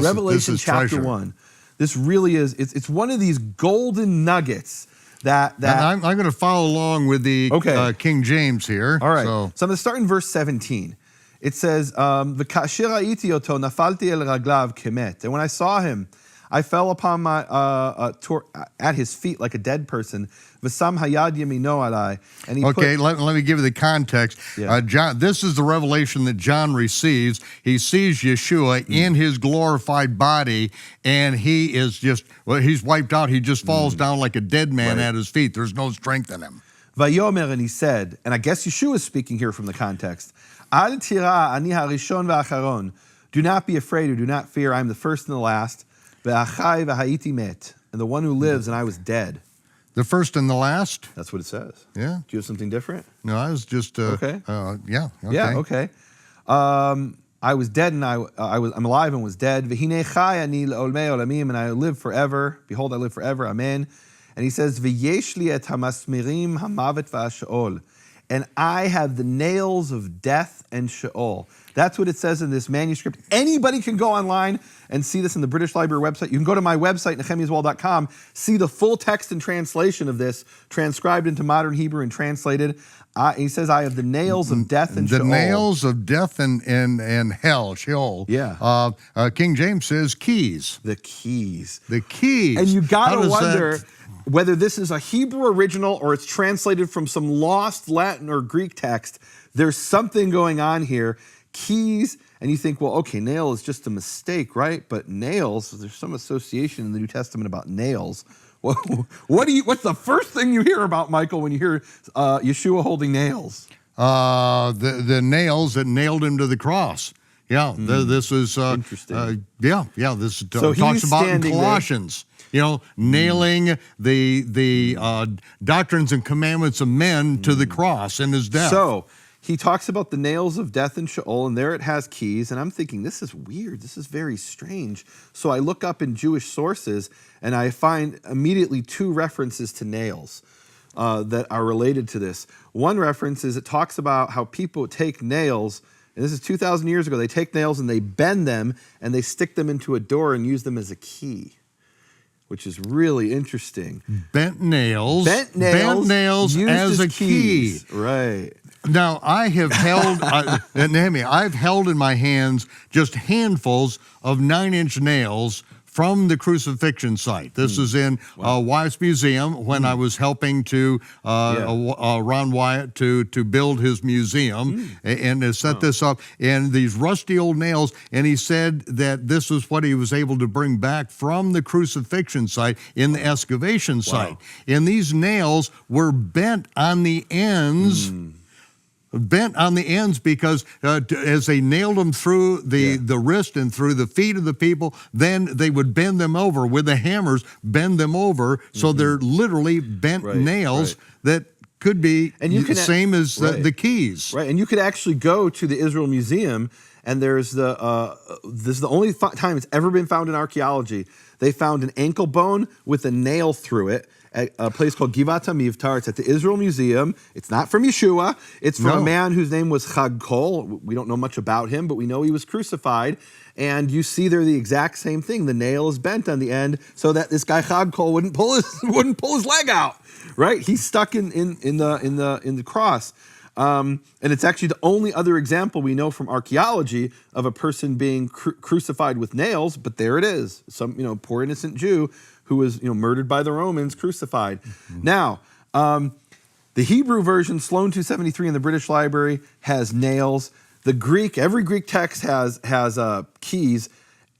Revelation chapter treasure. 1. This really is, it's one of these golden nuggets that I'm going to follow along with the King James here. All right. So I'm going to start in verse 17. It says, "V'kasher ha'iti oto nafalti el raglav kemet." And when I saw him, I fell upon my at his feet like a dead person. V'sam hayad yamino alai. And he let me give you the context. Yeah. John, this is the revelation that John receives. He sees Yeshua in his glorified body, and he is he's wiped out. He just falls down like a dead man at his feet. There's no strength in him. Vayomer, and he said, and I guess Yeshua is speaking here from the context, Al tira ani harishon v'acharon. Do not be afraid or do not fear. I am the first and the last. Ve'achai v'ha'iti met. And the one who lives, and I was dead. The first and the last? That's what it says. Yeah. Do you have something different? No, I was just, okay. Yeah, okay. Yeah, okay. I was dead and I'm alive and was dead. V'hinei chai ani le'olmei olamim, and I live forever. Behold, I live forever. Amen. And he says, V'yesh li et hamasmirim hamavet v'asheol. And I have the nails of death and Sheol. That's what it says in this manuscript. Anybody can go online and see this in the British Library website. You can go to my website, nehemiaswall.com, see the full text and translation of this, transcribed into modern Hebrew and translated. He says, I have the nails of death and Sheol. The nails of death and hell, Sheol. Yeah. King James says keys. The keys. The keys. And you got to wonder whether this is a Hebrew original or it's translated from some lost Latin or Greek text. There's something going on here. Keys, and you think, well, okay, nail is just a mistake, right? But nails, there's some association in the New Testament about nails. What's the first thing you hear about, Michael, when you hear Yeshua holding nails? The nails that nailed him to the cross. Yeah, this is interesting. This talks about in Colossians. Nailing the doctrines and commandments of men to the cross in his death. So he talks about the nails of death and Sheol, and there it has keys. And I'm thinking, this is weird. This is very strange. So I look up in Jewish sources, and I find immediately two references to nails that are related to this. One reference is it talks about how people take nails, and this is 2,000 years ago. They take nails and they bend them, and they stick them into a door and use them as a key, which is really interesting. Bent nails as a key. Right. Now, I have held, Nehemia, I've held in my hands just handfuls of 9-inch nails from the crucifixion site. This is in Wyatt's Museum when I was helping to Ron Wyatt to build his museum and to set this up. And these rusty old nails, and he said that this is what he was able to bring back from the crucifixion site in the excavation site. And these nails were bent on the ends. Because as they nailed them through the wrist and through the feet of the people, then they would bend them over with the hammers, bend them over. So they're literally bent nails that could be the same as the keys. Right, and you could actually go to the Israel Museum, and there's this is the only time it's ever been found in archaeology. They found an ankle bone with a nail through it at a place called Givat HaMivtar. It's at the Israel Museum. It's not from Yeshua. It's from a man whose name was Chag Kol. We don't know much about him, but we know he was crucified. And you see there the exact same thing. The nail is bent on the end so that this guy Chag Kol wouldn't pull his leg out. Right? He's stuck in the cross. And it's actually the only other example we know from archaeology of a person being crucified with nails. But there it is. Some poor innocent Jew who was murdered by the Romans, crucified. Now, the Hebrew version, Sloan 273 in the British Library, has nails. The Greek, every Greek text has keys,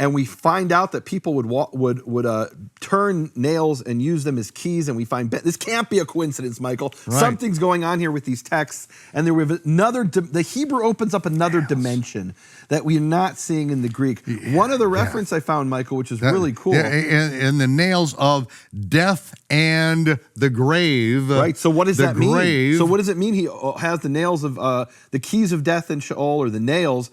and we find out that people would turn nails and use them as keys, and we find this can't be a coincidence, Michael. Right. Something's going on here with these texts, and the Hebrew opens up another dimension that we're not seeing in the Greek. One other reference I found, Michael, which is really cool. And the nails of death and the grave. Right, so what does that mean? Grave. So what does it mean he has the nails of, the keys of death and Sheol, or the nails?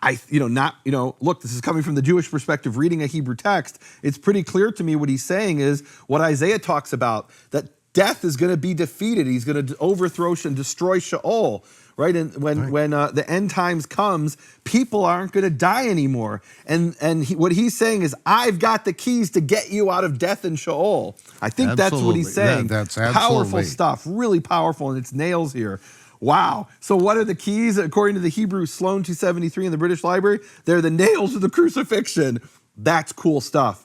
Look, this is coming from the Jewish perspective, reading a Hebrew text. It's pretty clear to me what he's saying is what Isaiah talks about, that death is going to be defeated. He's going to overthrow and destroy Sheol, right? And when the end times comes, people aren't going to die anymore. And what he's saying is, I've got the keys to get you out of death and Sheol. I think that's what he's saying. That's powerful absolutely stuff, really powerful, and it's nails here. Wow. So what are the keys? According to the Hebrew Sloan 273 in the British Library, they're the nails of the crucifixion. That's cool stuff.